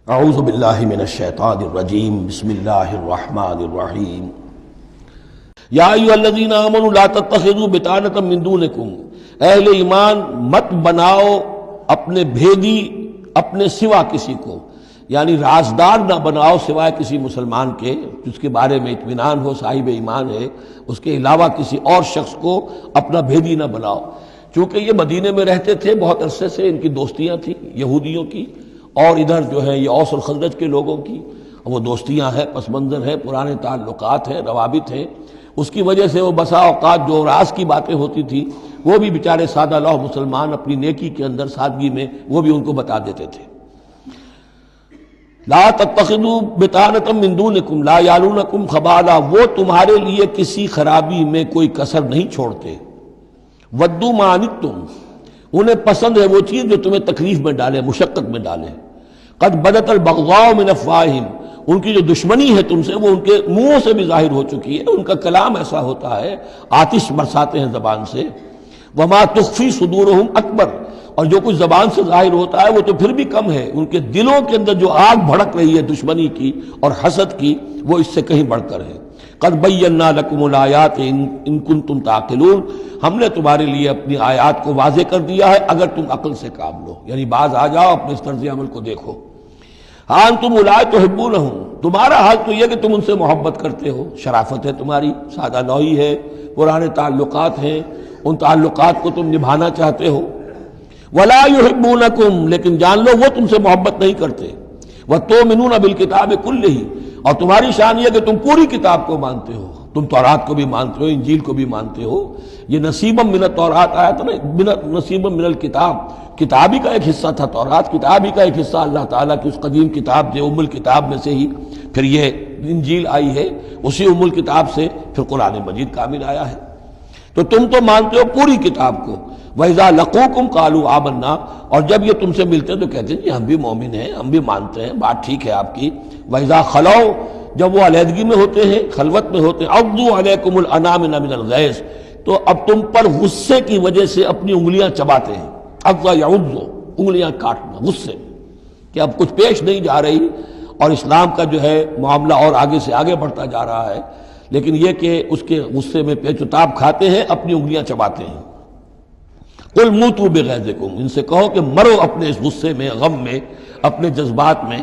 اعوذ باللہ من الشیطان الرجیم بسم اللہ الرحمن الرحیم یا ایھا الذین آمنوا لا تتخذوا بطانۃ من دونکم، اہل ایمان مت بناؤ اپنے بھیدی اپنے سوا کسی کو، یعنی رازدار نہ بناؤ سوائے کسی مسلمان کے جس کے بارے میں اطمینان ہو، صاحب ایمان ہے، اس کے علاوہ کسی اور شخص کو اپنا بھیدی نہ بناؤ۔ چونکہ یہ مدینے میں رہتے تھے، بہت عرصے سے ان کی دوستیاں تھیں یہودیوں کی، اور ادھر جو ہے یہ اوس اور خزرج کے لوگوں کی، وہ دوستیاں ہیں، پس منظر ہے، پرانے تعلقات ہیں، روابط ہیں، اس کی وجہ سے وہ بسا اوقات جو راز کی باتیں ہوتی تھی وہ بھی بیچارے سادہ لوح مسلمان اپنی نیکی کے اندر، سادگی میں وہ بھی ان کو بتا دیتے تھے۔ لا تتخذوا بطانۃ من دونکم لا یالونکم خبالا، وہ تمہارے لیے کسی خرابی میں کوئی کسر نہیں چھوڑتے۔ ودوا ما عنتم، انہیں پسند ہے وہ چیز جو تمہیں تکلیف میں ڈالے، مشقت میں ڈالے۔ قد بدت البغضاء من افواہہم، ان کی جو دشمنی ہے تم سے وہ ان کے منہوں سے بھی ظاہر ہو چکی ہے، ان کا کلام ایسا ہوتا ہے، آتش برساتے ہیں زبان سے۔ وما تخفی صدورہم اکبر، اور جو کچھ زبان سے ظاہر ہوتا ہے وہ تو پھر بھی کم ہے، ان کے دلوں کے اندر جو آگ بھڑک رہی ہے دشمنی کی اور حسد کی، وہ اس سے کہیں بڑھ کر ہے۔ قد بینا لکم الآیات ان کنتم تعقلون، ہم نے تمہارے لیے اپنی آیات کو واضح کر دیا ہے اگر تم عقل سے کام لو، یعنی باز آ جاؤ، اپنے اس طرز عمل کو دیکھو۔ ہاں انتم اولئک تحبونہم، تمہارا حال تو یہ کہ تم ان سے محبت کرتے ہو، شرافت ہے تمہاری، سادہ لوحی ہے، پرانے تعلقات ہیں، ان تعلقات کو تم نبھانا چاہتے ہو۔ ولا یحبونکم، لیکن جان لو وہ تم سے محبت نہیں کرتے۔ وتؤمنون بالکتاب کلہ، اور تمہاری شان یہ کہ تم پوری کتاب کو مانتے ہو، تم تورات کو بھی مانتے ہو، انجیل کو بھی مانتے ہو۔ یہ نصیبا من التورات آیا تھا نا، نصیبا من الکتاب، کتاب ہی کا ایک حصہ تھا تورات، کتاب ہی کا ایک حصہ اللہ تعالیٰ کی اس قدیم کتاب جو ام الکتاب میں سے ہی پھر یہ انجیل آئی ہے، اسی ام الکتاب سے پھر قرآن مجید کامل آیا ہے۔ تو تم تو مانتے ہو پوری کتاب کو۔ وَإِذَا لَقُوكُمْ قَالُوا آمَنَّا، اور جب یہ تم سے ملتے ہیں تو کہتے ہیں جی ہم بھی مومن ہیں، ہم بھی مانتے ہیں، بات ٹھیک ہے آپ کی۔ وَإِذَا خَلَوْا، جب وہ علیحدگی میں ہوتے ہیں، خلوت میں ہوتے ہیں، عَضُّوا عَلَيْكُمُ الْأَنَامِلَ مِنَ الْغَيْظِ، تو اب تم پر غصے کی وجہ سے اپنی انگلیاں چباتے ہیں۔ عَضَّ يَعُضُّ، انگلیاں کاٹنا غصے کہ اب کچھ پیش نہیں جا رہی، اور اسلام کا جو ہے معاملہ اور آگے سے آگے بڑھتا جا رہا ہے، لیکن یہ کہ اس کے غصے میں پیچ و تاب کھاتے ہیں، اپنی انگلیاں چباتے ہیں۔ قل موتوا بغیظکم، ان سے کہو کہ مرو اپنے اس غصے میں، غم میں، اپنے جذبات میں۔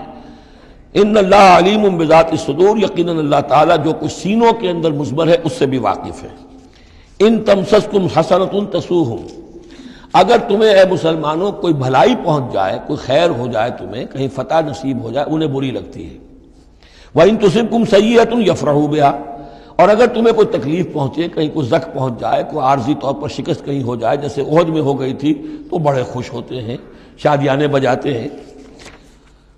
ان اللہ علیم بذات الصدور، یقیناً اللہ تعالیٰ جو کچھ سینوں کے اندر مضمر ہے اس سے بھی واقف ہے۔ ان تمسسکم حسنۃ تسؤہم، اگر تمہیں اے مسلمانوں کوئی بھلائی پہنچ جائے، کوئی خیر ہو جائے، تمہیں کہیں فتح نصیب ہو جائے، انہیں بری لگتی ہے۔ وَإِن تُصِبْكُمْ سَیِّئَةٌ یفرحوا بِہَا، اور اگر تمہیں کوئی تکلیف پہنچے، کہیں کوئی زخم پہنچ جائے، کوئی عارضی طور پر شکست کہیں ہو جائے، جیسے احد میں ہو گئی تھی، تو بڑے خوش ہوتے ہیں، شادیانے بجاتے ہیں۔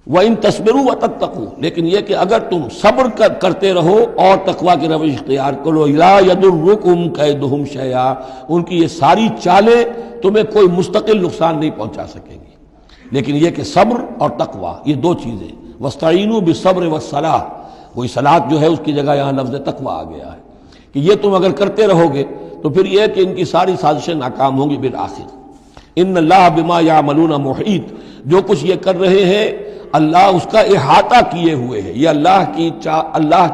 وَإِن تَصْبِرُوا وَتَتَّقُوا، لیکن یہ کہ اگر تم صبر کرتے رہو اور تقویٰ کی روش اختیار کرو، لَا يَضُرُّكُمْ كَيْدُهُمْ شَيْئًا، ان کی یہ ساری چالیں تمہیں کوئی مستقل نقصان نہیں پہنچا سکیں گی۔ لیکن یہ کہ صبر اور تقویٰ، یہ دو چیزیں، وَاسْتَعِینُوا بِالصَّبْرِ وَالصَّلَاةِ، وہی صلاۃ جو ہے اس کی جگہ یہاں لفظ تقویٰ آ گیا ہے کہ یہ تم اگر کرتے رہو گے تو پھر یہ کہ ان کی ساری سازشیں ناکام ہوں گی بالآخر۔ ان اللہ بما یعملون محیط، جو کچھ یہ کر رہے ہیں اللہ اس کا احاطہ کیے ہوئے ہے، یہ اللہ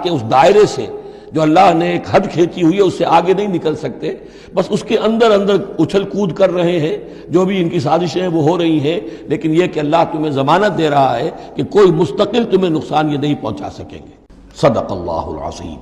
کے اس دائرے سے جو اللہ نے ایک حد کھینچی ہوئی ہے اس سے آگے نہیں نکل سکتے، بس اس کے اندر اچھل کود کر رہے ہیں، جو بھی ان کی سازشیں ہیں وہ ہو رہی ہیں، لیکن یہ کہ اللہ تمہیں ضمانت دے رہا ہے کہ کوئی مستقل تمہیں نقصان یہ نہیں پہنچا سکیں گے۔ صدق اللہ العظیم۔